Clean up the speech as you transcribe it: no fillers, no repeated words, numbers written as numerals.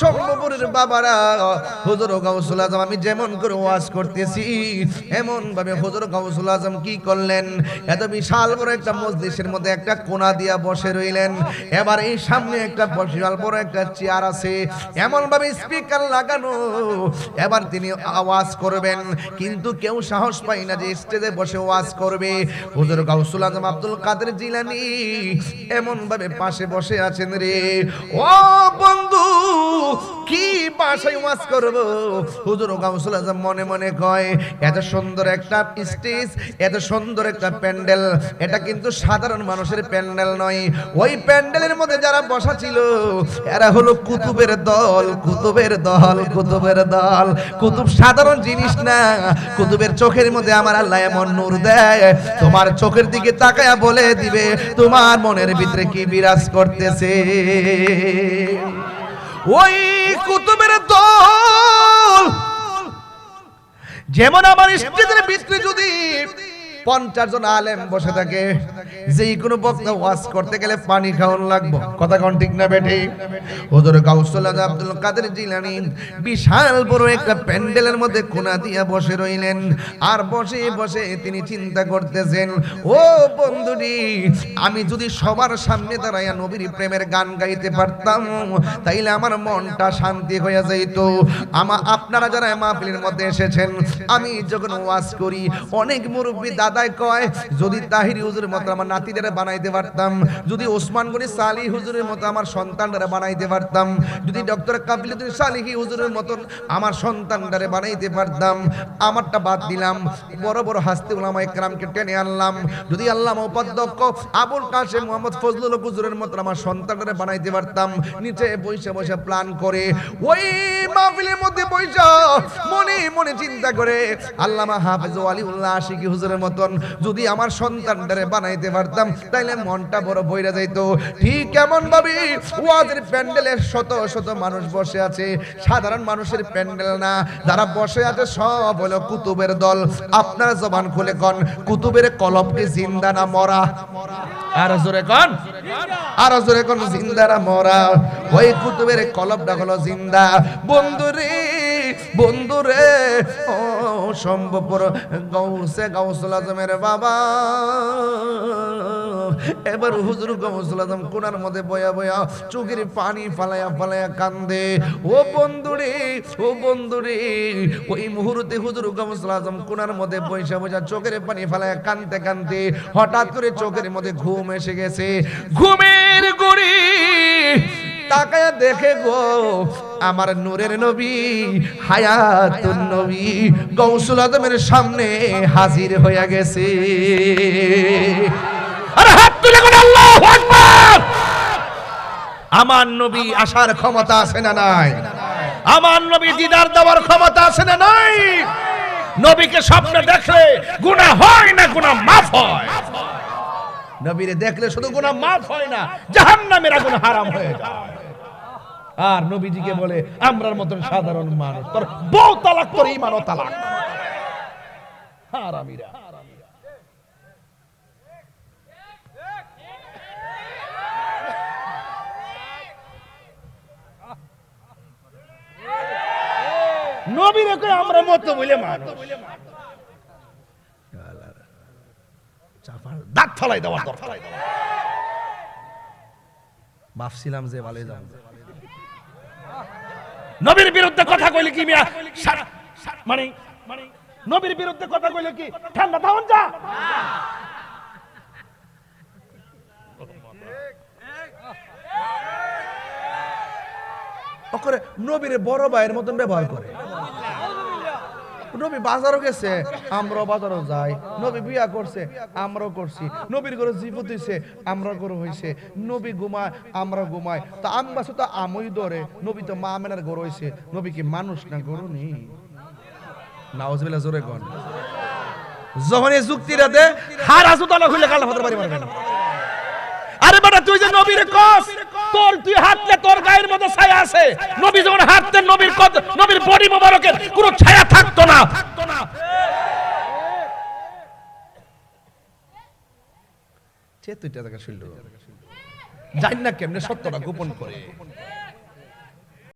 সম্ভবপুরের বাবারা, হুজুর গাউসুল আজম আমি যেমন করে ওয়াজ করতেছি এমন ভাবে হুজুর গাউসুল আজম কি করলেন, এত বিশাল বড় একটা মজলিসের মধ্যে একটা কোণা দিয়া বসে রইলেন। এবার এই সামনে একটা বিশাল বড় একটা চেয়ার আছে, এমন ভাবে স্পিকার লাগানো, এবার তিনি আওয়াজ করবেন, কিন্তু কেউ সাহস পায় না যে স্টেজে বসে ওয়াজ করবে। হুজুর গাউসুল আজম আব্দুল কাদের জিলানী এমন ভাবে পাশে বসে আছেন রে। ও বন্ধু, কি ভাষায় ওয়াজ করব? হুজুর গাউসুল আজম মনে মনে কয়, এত সুন্দর একটা স্টেজ, এত সুন্দর একটা প্যান্ডেল, এটা কিন্তু সাধারণ মানুষের প্যান্ডেল নয়। ওই প্যান্ডেলের মধ্যে যারা বসা ছিল এরা হলো কুতুবের দল, কুতুবের দল, কুতুবের দল। কুতুব সাধারণ জিনিস না, কুতুবের চোখের মধ্যে আমার আল্লাহ এমন নূর দেয়, তোমার চোখের দিকে তাকায়া বলে দিবে তোমার মনের ভিতরে কি বিরাজ করতেছে। ওই কুতুবের দল যেমন আমার স্টেজের ভিতরে যদি 50 জন আলেম বসে থাকে, যেই কোনো বক্তা ওয়াজ করতে গেলে পানি খাওয়ান লাগবে, কথা কোন ঠিক না বেঠি? হুজুর গাউসুল আজম আব্দুল কাদের জিলানী বিশাল বড় একটা প্যান্ডেলের মধ্যে কোণা দিয়া বসে রইলেন, আর বসে বসে তিনি চিন্তা করতেছেন, ও বন্ধুরি, আমি যদি সবার সামনে দাঁড়াইয়া নবীর প্রেমের গান গাইতে পারতাম তাইলে আমার মনটা শান্তি হয়ে যাইত। আপনারা যারা মাহফিলের মধ্যে এসেছেন, আমি যখন ওয়াজ করি অনেক মুরব্বী দাদাই কয়, যদি তাহিরি হুজুরের মতো আমার নাতিদের বানাইতে পারতাম, যদি ওসমান গনি সালি হুজুরের মতো আমার সন্তানরা বানাইতে পারতাম, যদি ডক্টর কাবিলুদ্দিন সালিহি হুজুরের মতো আমার সন্তানরা বানাইতে পারতাম। আমারটা বাদ দিলাম, বড় বড় হাস্তি উলামা ইকরামকে টেনে আনলাম, যদি আল্লামা উপাধ্যক্ষ আবুল কাশেম মোহাম্মদ ফজলুল হক হুজুরের মতো আমার সন্তানরা বানাইতে পারতাম। নিচে বসে বসে প্ল্যান করে ওই মাহফিলের মধ্যে বসে মনে মনে চিন্তা করে, আল্লামা হাফেজ ওয়ালিউল্লাহ আশিকি হুজুরের মতন যদি আমার সন্তানদের বানাইতে পারতাম তাইলে মনটা বড় বইরা যাইতো। ঠিক কেমন ভাবে ওয়াজের প্যান্ডেলে শত শত মানুষ বসে আছে, সাধারণ মানুষের প্যান্ডেল না, যারা বসে আছে সব হলো কুতুবের দল। আপনারা জবান খুলে কোন, কুতুবের কলব কি জিন্দা না মরা? আর জোরে কোন, আর জোরে কোন, জিন্দা না মরা? ওই কুতুবের কলবটা হলো জিন্দা। বন্ধুরে, বন্ধুরে, ও সম্ভবপুর গাউসে গাউসুল আজমের বাবা, এবার হুজুর গাউসুল আজম কোনার মধ্যে বয়া বয়া চোখের পানি ফালায়া ফালায়া কান্দে। ও বন্ধুরে, ও বন্ধুরে, ওই মুহূর্তে হুজুর গাউসুল আজম কোনার মধ্যে বসে বসে চোখের পানি ফালায়া কান্দতে কান্দতে হঠাৎ করে চোখের মধ্যে ঘুম এসে গেছে। ঘুমের গড়ি তাকায়া দেখে গো, আমার নূরের নবী, হায়াতুন নবী গাউসুল আজমের সামনে হাজির হয়ে গেছে। আরে হাত তুলে কোন আল্লাহু আকবার! আমার নবী আসার ক্ষমতা আছে না নাই? আমার নবী দিদার দেওয়ার ক্ষমতা আছে না নাই? নবীকে স্বপ্নে দেখলে গুনাহ হয় না, গুনাহ মাফ হয়। নবীরে দেখলে শুধু গুনাহ মাফ হয় না, জাহান্নামের আগুন হারাম হয়ে যায়। আর নবীজিকে বলে আমরার মতন সাধারণ মানুষ, তোর বউ তালাক, তোর ঈমানও তালাক। হারামিরা। নবীরে কই আমরা মত বলে মানুষ, দাঁত ফলাই দেওয়ার দরকার। ভাবছিলাম যে ভালোই যান, নবীর বিরুদ্ধে কথা কইলে কি মিয়া, মানে নবীর বিরুদ্ধে কথা কইলে কি ঠান্ডা থাকুন যা? ওরে নবীর বড় ভাইয়ের মতন ব্যবহার করে। নবী বাজারও গেছে, আমরাও বাজারও যাই। নবী বিয়া করছে, আমরাও করছি। নবীর ঘরে জীবত হইছে, আমরা ঘরে হইছে। নবী ঘুমায়, আমরা ঘুমাই। তা আম গাছে তো আমই ধরে। নবী তো মা মেনার ঘর হইছে। নবী কি মানুষ না গরু নেই? নাউজুবিল্লাহ, জোরে কোন। যখন এই যুক্তিরা দে হারা জুতালা খুলে কালা ফাতার বাড়ি মারবেন। আরে বেটা তুই যে নবীর কস, তোর তুই হাঁটলে তোর গায়ের মধ্যে ছায়া আছে। নবী যখন হাঁটতেন নবীর কত, নবীর বডি মোবারকের কোনো ছায়া থাকতো না। চেতুইটা জায়গা শুনলো, জানি না কেমনে সত্যটা গোপন করে।